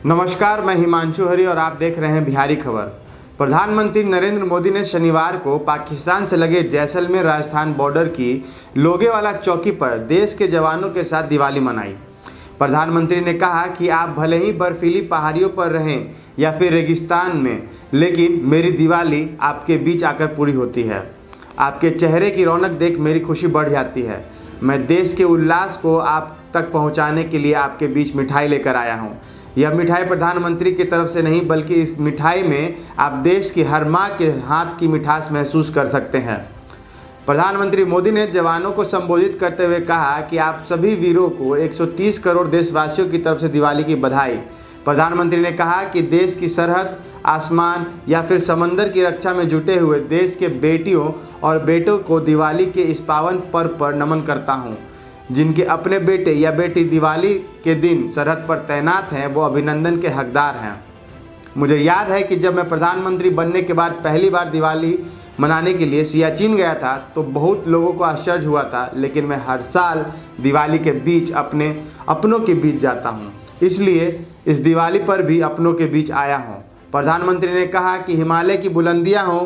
नमस्कार, मैं हिमांशु हरी और आप देख रहे हैं बिहारी खबर। प्रधानमंत्री नरेंद्र मोदी ने शनिवार को पाकिस्तान से लगे जैसलमेर राजस्थान बॉर्डर की लोगेवाला चौकी पर देश के जवानों के साथ दिवाली मनाई। प्रधानमंत्री ने कहा कि आप भले ही बर्फीली पहाड़ियों पर रहें या फिर रेगिस्तान में, लेकिन मेरी दिवाली आपके बीच आकर पूरी होती है। आपके चेहरे की रौनक देख मेरी खुशी बढ़ जाती है। मैं देश के उल्लास को आप तक पहुंचाने के लिए आपके बीच मिठाई लेकर आया हूं। यह मिठाई प्रधानमंत्री की तरफ से नहीं, बल्कि इस मिठाई में आप देश की हर माँ के हाथ की मिठास महसूस कर सकते हैं। प्रधानमंत्री मोदी ने जवानों को संबोधित करते हुए कहा कि आप सभी वीरों को 130 करोड़ देशवासियों की तरफ से दिवाली की बधाई। प्रधानमंत्री ने कहा कि देश की सरहद, आसमान या फिर समंदर की रक्षा में जुटे हुए देश के बेटियों और बेटों को दिवाली के इस पावन पर्व पर नमन करता हूँ। जिनके अपने बेटे या बेटी दिवाली के दिन सरहद पर तैनात हैं, वो अभिनंदन के हकदार हैं। मुझे याद है कि जब मैं प्रधानमंत्री बनने के बाद पहली बार दिवाली मनाने के लिए सियाचिन गया था तो बहुत लोगों को आश्चर्य हुआ था, लेकिन मैं हर साल दिवाली के बीच अपनों के बीच जाता हूँ, इसलिए इस दिवाली पर भी अपनों के बीच आया हूँ। प्रधानमंत्री ने कहा कि हिमालय की बुलंदियाँ हो,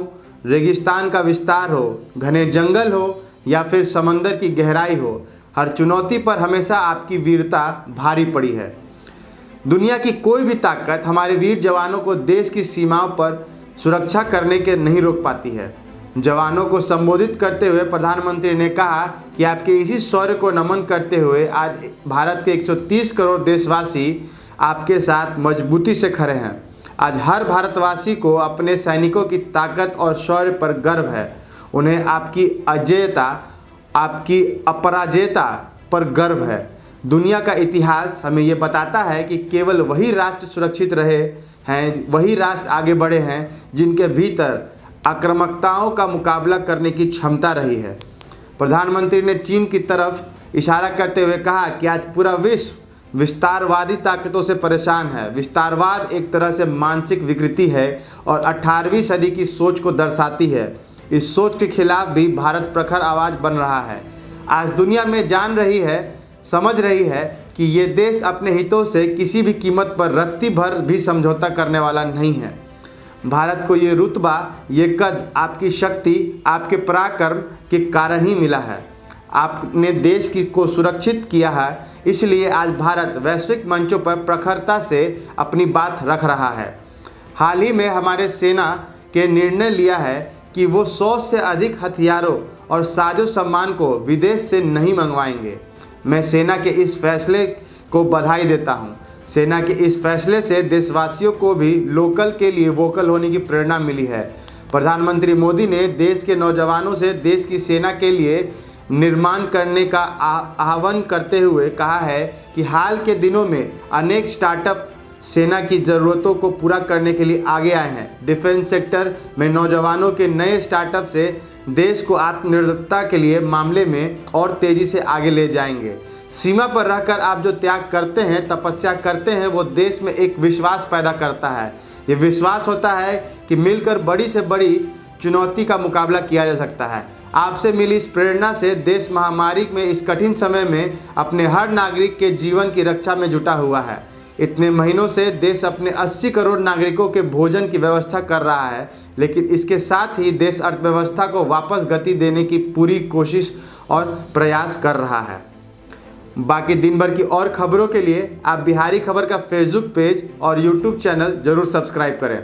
रेगिस्तान का विस्तार हो, घने जंगल हो या फिर समंदर की गहराई हो, हर चुनौती पर हमेशा आपकी वीरता भारी पड़ी है। दुनिया की कोई भी ताकत हमारे वीर जवानों को देश की सीमाओं पर सुरक्षा करने के नहीं रोक पाती है। जवानों को संबोधित करते हुए प्रधानमंत्री ने कहा कि आपके इसी शौर्य को नमन करते हुए आज भारत के 130 करोड़ देशवासी आपके साथ मजबूती से खड़े हैं। आज हर भारतवासी को अपने सैनिकों की ताकत और शौर्य पर गर्व है। उन्हें आपकी अजेयता, आपकी अपराजेयता पर गर्व है। दुनिया का इतिहास हमें ये बताता है कि केवल वही राष्ट्र सुरक्षित रहे हैं, वही राष्ट्र आगे बढ़े हैं जिनके भीतर आक्रामकताओं का मुकाबला करने की क्षमता रही है। प्रधानमंत्री ने चीन की तरफ इशारा करते हुए कहा कि आज पूरा विश्व विस्तारवादी ताकतों से परेशान है। विस्तारवाद एक तरह से मानसिक विकृति है और 18वीं सदी की सोच को दर्शाती है। इस सोच के खिलाफ भी भारत प्रखर आवाज़ बन रहा है। आज दुनिया में जान रही है, समझ रही है कि ये देश अपने हितों से किसी भी कीमत पर रत्ती भर भी समझौता करने वाला नहीं है। भारत को ये रुतबा, ये कद आपकी शक्ति, आपके पराक्रम के कारण ही मिला है। आपने देश को सुरक्षित किया है, इसलिए आज भारत वैश्विक मंचों पर प्रखरता से अपनी बात रख रहा है। हाल ही में हमारे सेना के निर्णय लिया है कि वो 100 से अधिक हथियारों और साजो सामान को विदेश से नहीं मंगवाएंगे। मैं सेना के इस फैसले को बधाई देता हूँ। सेना के इस फैसले से देशवासियों को भी लोकल के लिए वोकल होने की प्रेरणा मिली है। प्रधानमंत्री मोदी ने देश के नौजवानों से देश की सेना के लिए निर्माण करने का आह्वान करते हुए कहा है कि हाल के दिनों में अनेक स्टार्टअप सेना की ज़रूरतों को पूरा करने के लिए आगे आए हैं। डिफेंस सेक्टर में नौजवानों के नए स्टार्टअप से देश को आत्मनिर्भरता के लिए मामले में और तेज़ी से आगे ले जाएंगे। सीमा पर रहकर आप जो त्याग करते हैं, तपस्या करते हैं, वो देश में एक विश्वास पैदा करता है। ये विश्वास होता है कि मिलकर बड़ी से बड़ी चुनौती का मुकाबला किया जा सकता है। आपसे मिली इस प्रेरणा से देश महामारी में इस कठिन समय में अपने हर नागरिक के जीवन की रक्षा में जुटा हुआ है। इतने महीनों से देश अपने 80 करोड़ नागरिकों के भोजन की व्यवस्था कर रहा है, लेकिन इसके साथ ही देश अर्थव्यवस्था को वापस गति देने की पूरी कोशिश और प्रयास कर रहा है। बाकी दिन भर की और खबरों के लिए आप बिहारी खबर का फेसबुक पेज और यूट्यूब चैनल जरूर सब्सक्राइब करें।